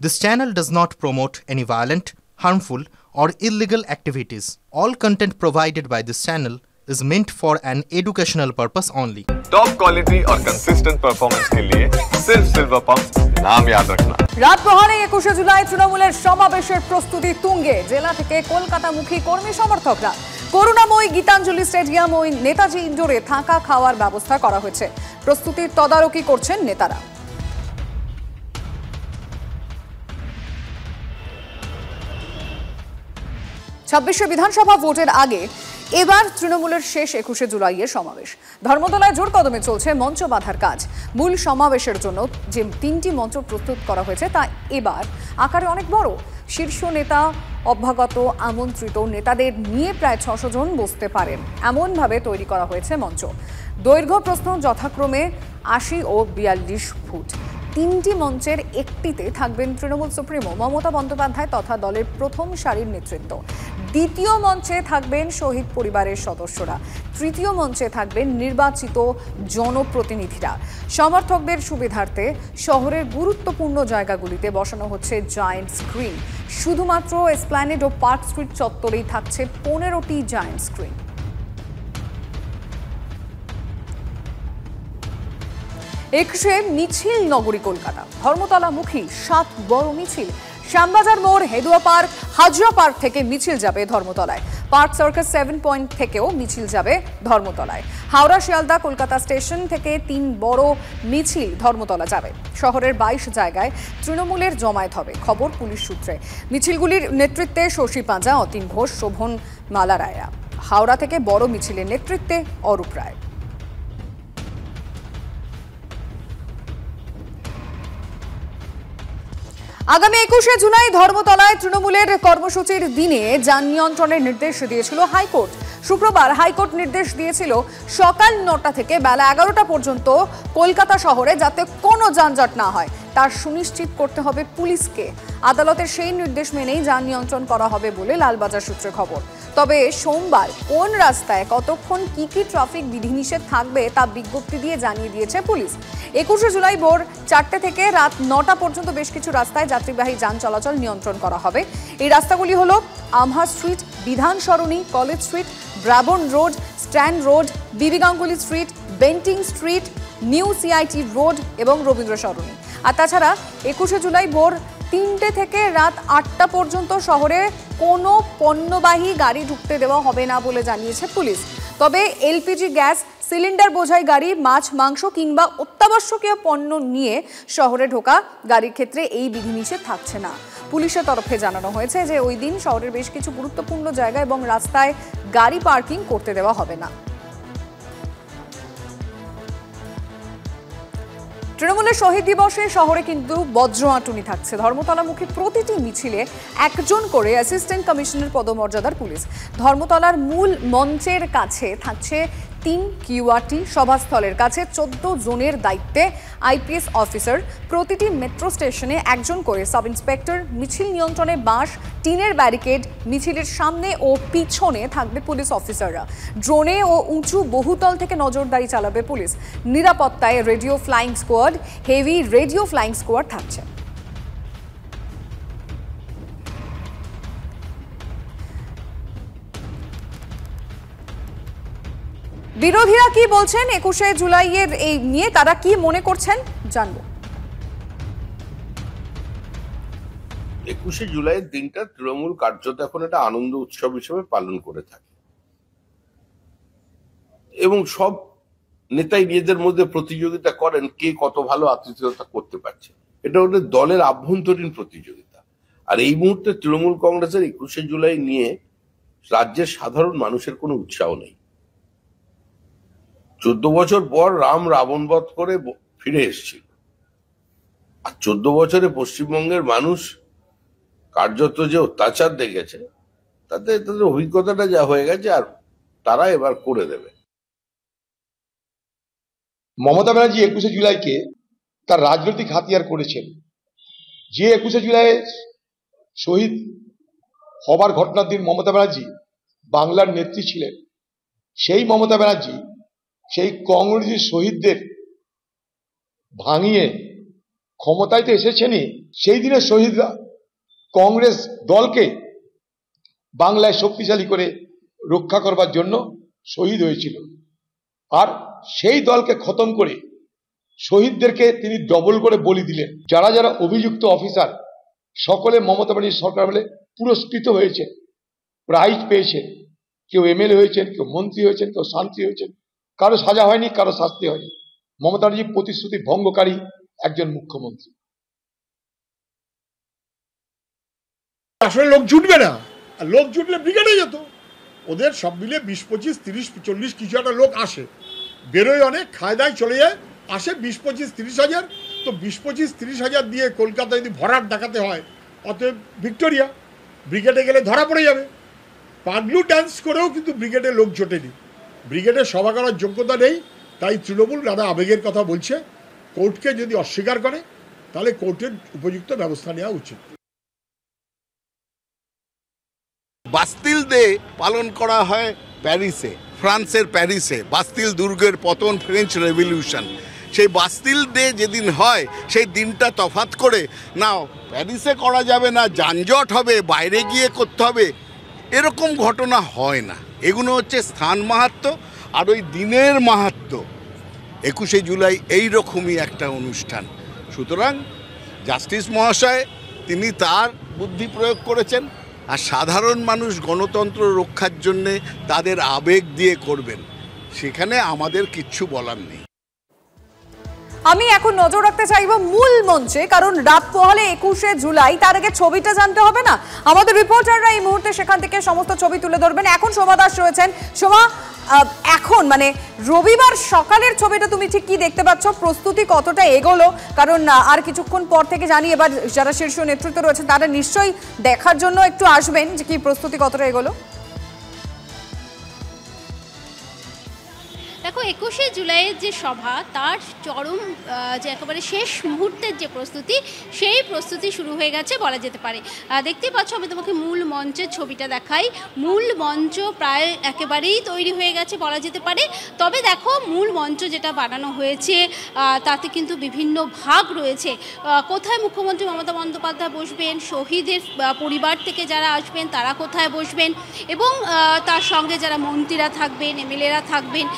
This channel does not promote any violent, harmful, or illegal activities. All content provided by this channel is meant for an educational purpose only. Top quality और consistent performance के लिए सिर्फ silver pump नाम याद रखना। রাত প্রহরে 21শে জুলাই তৃণমূলের সমাবেশের প্রস্তুতি তুঙ্গে। জেলা থেকে কলকাতামুখী কর্মী সমর্থকরা করুণাময়ী গীতাঞ্জলি স্টেডিয়াম ও নেতাজি ইন্ডোরে থাকা খাওয়ার ব্যবস্থা করা হয়েছে। প্রস্তুতির তদারকি করছেন নেতারা। ছাব্বিশে বিধানসভা ভোটের আগে এবার তৃণমূলের শেষ 21শে জুলাইয়ের সমাবেশ। ধর্মতলায় জোর কদমে চলছে মঞ্চ বাঁধার কাজ। মূল সমাবেশের জন্য যে 3টি মঞ্চ প্রস্তুত করা হয়েছে তা এবার আকারে অনেক বড়। শীর্ষ নেতা, অভ্যাগত, আমন্ত্রিত নেতাদের নিয়ে প্রায় 600 জন বসতে পারেন এমনভাবে তৈরি করা হয়েছে মঞ্চ। দৈর্ঘ্য প্রস্থ যথাক্রমে 80 ও 42 ফুট। 3টি মঞ্চের একটিতে থাকবেন তৃণমূল সুপ্রিমো মমতা বন্দ্যোপাধ্যায় তথা দলের প্রথম সারির নেতৃত্ব। দ্বিতীয় মঞ্চে থাকবেন শহীদ পরিবারের সদস্যরা। তৃতীয় মঞ্চে থাকবেন নির্বাচিত জনপ্রতিনিধিরা। সমর্থকদের সুবিধার্থে শহরের গুরুত্বপূর্ণ জায়গাগুলিতে বসানো হচ্ছে জায়ান্ট স্ক্রিন। শুধুমাত্র এসপ্ল্যানেড ও পার্ক স্ট্রিট চত্বরেই থাকছে 15টি জায়ান্ট স্ক্রিন। একশে মিছিল নগরী কলকাতা। ধর্মতলামুখী 7 বড় মিছিল। শ্যামবাজার মোড়, হেদুয়া পার্ক, হাজরা পার্ক থেকে মিছিল যাবে ধর্মতলায়। পার্ক সার্কাস 7 পয়েন্ট থেকেও মিছিল যাবে ধর্মতলায়। হাওড়া, শিয়ালদা, কলকাতা স্টেশন থেকে 3 বড় মিছিল ধর্মতলা যাবে। শহরের 22 জায়গায় তৃণমূলের জমায়েত হবে, খবর পুলিশ সূত্রে। মিছিলগুলির নেতৃত্বে শশী পাঁজা, অতীন ঘোষ, শোভন মালা রায়া। হাওড়া থেকে বড় মিছিলের নেতৃত্বে অরূপ রায়। আগামী 21শে জুলাই ধর্মতলায় তৃণমূলের কর্মসূচির দিনে যান নিয়ন্ত্রণের নির্দেশ দিয়েছিল হাইকোর্ট। শুক্রবার হাইকোর্ট নির্দেশ দিয়েছিল সকাল 9টা থেকে বেলা 11টা পর্যন্ত কলকাতা শহরে যাতে কোনো যানজট না হয় তার সুনিশ্চিত করতে হবে পুলিশকে। আদালতের সেই নির্দেশ মেনেই যান নিয়ন্ত্রণ করা হবে বলে লালবাজার সূত্রে খবর। তবে সোমবার কোন রাস্তায় কতক্ষণ কি ট্রাফিক বিধিনিষেধ থাকবে তা বিজ্ঞপ্তি দিয়ে জানিয়ে দিয়েছে পুলিশ। 21শে জুলাই ভোর 4টে থেকে রাত 9টা পর্যন্ত বেশ কিছু রাস্তায় যাত্রীবাহী যান চলাচল নিয়ন্ত্রণ করা হবে। এই রাস্তাগুলি হলো আমহা street, Bidhan Sarani, college street, Brabourne road, Strand road, BB Ganguly street, Bentinck street, new CIT road এবং রবীন্দ্র সরণি। আর তাছাড়া 21শে জুলাই ভোর 3টে থেকে রাত 8টা পর্যন্ত শহরে কোনো পণ্যবাহী গাড়ি ঢুকতে দেওয়া হবে না বলে জানিয়েছে পুলিশ। তবে এলপিজি গ্যাস সিলিন্ডার বোঝাই গাড়ি, মাছ, মাংস কিংবা অত্যাবশ্যকীয় পণ্য নিয়ে শহরে ঢোকা গাড়ির ক্ষেত্রে এই বিধিনিষেধ থাকছে না। পুলিশের তরফে জানানো হয়েছে যে ওই দিন শহরের বেশ কিছু গুরুত্বপূর্ণ জায়গা এবং রাস্তায় গাড়ি পার্কিং করতে দেওয়া হবে না। তৃণমূলের শহীদ দিবসে শহরে কিন্তু বজ্রআটুনি থাকছে। ধর্মতলামুখী প্রতিটি মিছিলে 1 জন করে অ্যাসিস্ট্যান্ট কমিশনার পদমর্যাদার পুলিশ। ধর্মতলার মূল মঞ্চের কাছে থাকছে 3 কিউআরটি, সভাস্থলের কাছে 14 জনের দায়িত্বে আইপিএস অফিসার। প্রতিটি মেট্রো স্টেশনে 1 জন করে সাব ইন্সপেক্টর। মিছিল নিয়ন্ত্রণে বাঁশ, টিনের ব্যারিকেড, মিছিলের সামনে ও পিছনে থাকবে পুলিশ অফিসাররা। ড্রোনে ও উঁচু বহুতল থেকে নজরদারি চালাবে পুলিশ। নিরাপত্তায় radio flying squad, heavy radio flying squad থাকছে। বিরোধীরা কি বলছেন 21শে জুলাইয়ের এই নিয়ে, তারা কি মনে করছেন জানবো। 21শে জুলাইয়ের দিনটা তৃণমূল কার্যত এখন একটা আনন্দ উৎসব হিসেবে পালন করে থাকে এবং সব নেতাই নিজেদের মধ্যে প্রতিযোগিতা করেন কে কত ভালো আতিথেয়তা করতে পারছে। এটা ওদের দলের আভ্যন্তরীণ প্রতিযোগিতা। আর এই মুহূর্তে তৃণমূল কংগ্রেসের 21শে জুলাই নিয়ে রাজ্যের সাধারণ মানুষের কোনো উৎসাহ নেই। 14 বছর পর রাম রাবণ বধ করে ফিরে এসেছিল। আর 14 বছরে পশ্চিমবঙ্গের মানুষ কার্যত যে অত্যাচার দেখেছে তাতে তাদের অভিজ্ঞতাটা যা হয়ে গেছে আর তারা এবার করে দেবে। মমতা ব্যানার্জি 21শে জুলাইকে তার রাজনৈতিক হাতিয়ার করেছেন। যে 21শে জুলাই শহীদ হবার ঘটনার দিন মমতা ব্যানার্জি বাংলার নেত্রী ছিলেন, সেই মমতা ব্যানার্জি সেই কংগ্রেসের শহীদদের ভাঙিয়ে ক্ষমতায় তো এসেছেনই, সেই দিনে শহীদরা কংগ্রেস দলকে বাংলায় শক্তিশালী করে রক্ষা করবার জন্য শহীদ হয়েছিল। আর সেই দলকে খতম করে শহীদদেরকে তিনি ডবল করে বলি দিলেন। যারা যারা অভিযুক্ত অফিসার সকলে মমতা ব্যানার্জি সরকার বলে পুরস্কৃত হয়েছে, প্রাইজ পেয়েছেন, কেউ এমএলএ হয়েছেন, কেউ মন্ত্রী হয়েছেন, কেউ শান্তি হয়েছেন, কারো সাজা হয়নি, কারো শাস্তি হয়নি। মমতা ব্যানার্জি প্রতিশ্রুতি ভঙ্গকারী একজন মুখ্যমন্ত্রী। আসলে লোক জুটবে না, আর লোক জুটলে ব্রিগেডে যেত। ওদের সব মিলে 20, 25, 30, 40 কিছু একটা লোক আসে, বেরোয় অনেক, খায় দায় চলে যায়, আসে 20, 25, 30 হাজার। তো 20, 25, 30 হাজার দিয়ে কলকাতা যদি ভরাট দেখাতে হয়, অতএব ভিক্টোরিয়া ব্রিগেডে গেলে ধরা পড়ে যাবে। পাগলু ডান্স করেও কিন্তু ব্রিগেডে লোক জোটেনি, ব্রিগেডে সভা করার যোগ্যতা নেই। তাই তৃণমূল দাদা আবেগের কথা বলছে, কোর্টকে যদি অস্বীকার করে তাহলে কোর্টের উপযুক্ত ব্যবস্থা নেওয়া উচিত। বাস্তিল ডে পালন করা হয় প্যারিসে, ফ্রান্সের প্যারিসে। বাস্তিল দুর্গের পতন, ফ্রেঞ্চ রেভলিউশন। সেই বাস্তিল ডে যেদিন হয় সেই দিনটা তফাৎ করে না প্যারিসে করা যাবে না, যানজট হবে, বাইরে গিয়ে করতে হবে, এরকম ঘটনা হয় না। এগুলো হচ্ছে স্থান মাহাত্ম্য আর ওই দিনের মাহাত্ম্য। 21শে জুলাই এই রকমই একটা অনুষ্ঠান। সুতরাং জাস্টিস মহাশয় তিনি তার বুদ্ধি প্রয়োগ করেছেন, আর সাধারণ মানুষ গণতন্ত্র রক্ষার জন্যে তাদের আবেগ দিয়ে করবেন, সেখানে আমাদের কিচ্ছু বলার নেই। আমি এখন নজর রাখতে চাইব মূল মঞ্চে, কারণ রাত পোহালে 21শে জুলাই, তার আগে ছবিটা জানতে হবে না? আমাদের রিপোর্টাররা এই মুহূর্তে সেখান থেকে সমস্ত ছবি তুলে ধরবেন। এখন শোভা দাস রয়েছেন। শোভা, এখন মানে রবিবার সকালের ছবিটা তুমি ঠিক কি দেখতে পাচ্ছ? প্রস্তুতি কতটা এগোলো? কারণ আর কিছুক্ষণ পর থেকে জানি এবার যারা শীর্ষ নেতৃত্ব রয়েছে তারা নিশ্চয়ই দেখার জন্য একটু আসবেন যে কি প্রস্তুতি কতটা এগোলো। দেখো, 21শে জুলাইয়ের যে সভা, তার চরম যে একেবারে শেষ মুহূর্তের যে প্রস্তুতি, সেই প্রস্তুতি শুরু হয়ে গেছে বলা যেতে পারে। দেখতেই পাচ্ছ, আমি তোমাকে মূল মঞ্চের ছবিটা দেখাই। মূল মঞ্চ প্রায় একেবারেই তৈরি হয়ে গেছে বলা যেতে পারে। তবে দেখো, মূল মঞ্চ যেটা বানানো হয়েছে তাতে কিন্তু বিভিন্ন ভাগ রয়েছে। কোথায় মুখ্যমন্ত্রী মমতা বন্দ্যোপাধ্যায় বসবেন, শহীদের পরিবার থেকে যারা আসবেন তারা কোথায় বসবেন, এবং তার সঙ্গে যারা মন্ত্রীরা থাকবেন, এমএলএরা থাকবেন,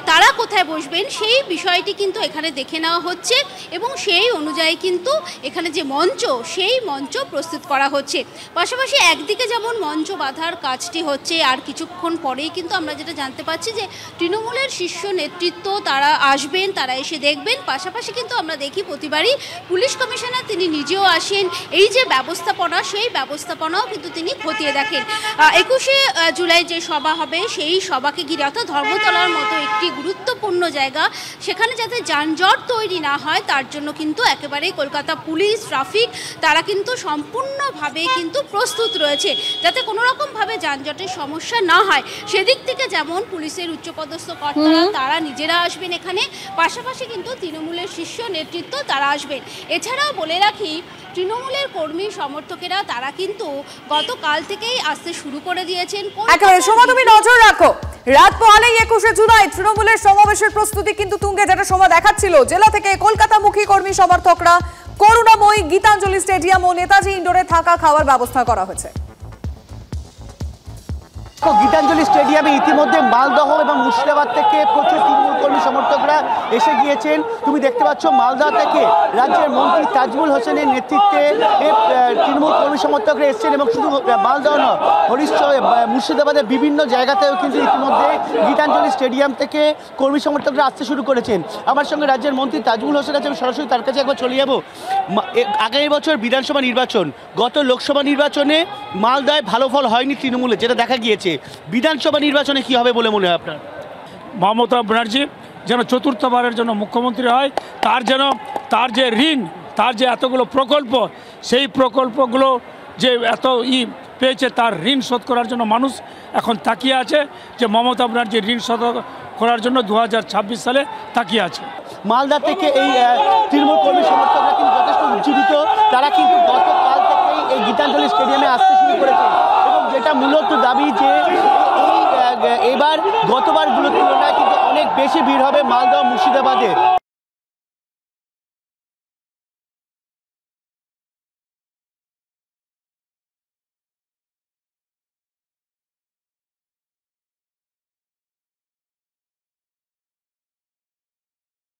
তারা কোথায় বসবেন, সেই বিষয়টি কিন্তু এখানে দেখে নেওয়া হচ্ছে, এবং সেই অনুযায়ী কিন্তু এখানে যে মঞ্চ, সেই মঞ্চ প্রস্তুত করা হচ্ছে। পাশাপাশি একদিকে যেমন মঞ্চ বাঁধার কাজটি হচ্ছে, আর কিছুক্ষণ পরেই কিন্তু আমরা যেটা জানতে পারছি যে তৃণমূলের শীর্ষ নেতৃত্ব তারা আসবেন, তারা এসে দেখবেন। পাশাপাশি কিন্তু আমরা দেখি প্রতিবারই পুলিশ কমিশনার তিনি নিজেও আসেন, এই যে ব্যবস্থাপনা, সেই ব্যবস্থাপনাও কিন্তু তিনি খতিয়ে দেখেন। 21শে জুলাই যে সভা হবে, সেই সভাকে ঘিরে, অর্থাৎ ধর্মতলার মতো একটি গুরুত্বপূর্ণ জায়গা, সেখানে যাতে যানজট তৈরি না হয় তার জন্য কিন্তু একেবারেই কলকাতা পুলিশ, ট্রাফিক তারা কিন্তু সম্পূর্ণভাবে কিন্তু প্রস্তুত রয়েছে, যাতে কোনো রকমভাবে যানজটের সমস্যা না হয়। সেদিক থেকে যেমন পুলিশের উচ্চপদস্থ কর্তারা তারা নিজেরা আসবেন এখানে, পাশাপাশি কিন্তু তৃণমূলের শীর্ষ নেতৃত্ব তারা আসবেন। এছাড়াও বলে রাখি, তৃণমূলের কর্মী সমর্থকেরা তারা কিন্তু গতকাল থেকেই আসতে শুরু করে দিয়েছেন। একেবারে সময় তুমি নজর রাখো, রাত পোহালেই 21শে জুলাই তৃণমূলের সমাবেশের প্রস্তুতি কিন্তু তুঙ্গে, যেটা সময় দেখাচ্ছিল। জেলা থেকে কলকাতামুখী কর্মী সমর্থকরা করুণাময়ী গীতাঞ্জলি স্টেডিয়াম ও নেতাজি ইন্ডোরে থাকা খাওয়ার ব্যবস্থা করা হয়েছে। গীতাঞ্জলি স্টেডিয়ামে ইতিমধ্যে মালদহ এবং মুর্শিদাবাদ থেকে প্রচুর তৃণমূল কর্মী সমর্থকরা এসে গিয়েছেন। তুমি দেখতে পাচ্ছ মালদহ থেকে রাজ্যের মন্ত্রী তাজমুল হোসেনের নেতৃত্বে তৃণমূল কর্মী সমর্থকরা এসেছেন, এবং শুধু মালদহ নয়, মুর্শিদাবাদের বিভিন্ন জায়গাতেও কিন্তু ইতিমধ্যে গীতাঞ্জলি স্টেডিয়াম থেকে কর্মী সমর্থকরা আসতে শুরু করেছেন। আমার সঙ্গে রাজ্যের মন্ত্রী তাজমুল হোসেন আছে, আমি সরাসরি তার কাছে একবার চলে যাব। আগামী বছর বিধানসভা নির্বাচন, গত লোকসভা নির্বাচনে মালদায় ভালো ফল হয়নি তৃণমূলের, যেটা দেখা গিয়েছে। বিধানসভা নির্বাচনে কি হবে বলে মনে হয় আপনার? মমতা ব্যানার্জি যেন চতুর্থবারের জন্য মুখ্যমন্ত্রী হয়, তার যে ঋণ, তার যে এতগুলো প্রকল্প, সেই প্রকল্পগুলো যে এত পেয়েছে, তার ঋণ শোধ করার জন্য মানুষ এখন তাকিয়ে আছে, যে মমতা ব্যানার্জির ঋণ শোধ করার জন্য 2026 সালে তাকিয়ে আছে। মালদা থেকে এই তৃণমূল কর্মী সমর্থকরা কিন্তু যথেষ্ট উজ্জীবিত, তারা কিন্তু গতকাল থেকেই এই গীতাঞ্জলি স্টেডিয়ামে আসতে শুরু করেছে, এবং যেটা মূলত দাবি যে এবার গতবারগুলোর তুলনায় কিন্তু অনেক বেশি ভিড় হবে মালদহ মুর্শিদাবাদে।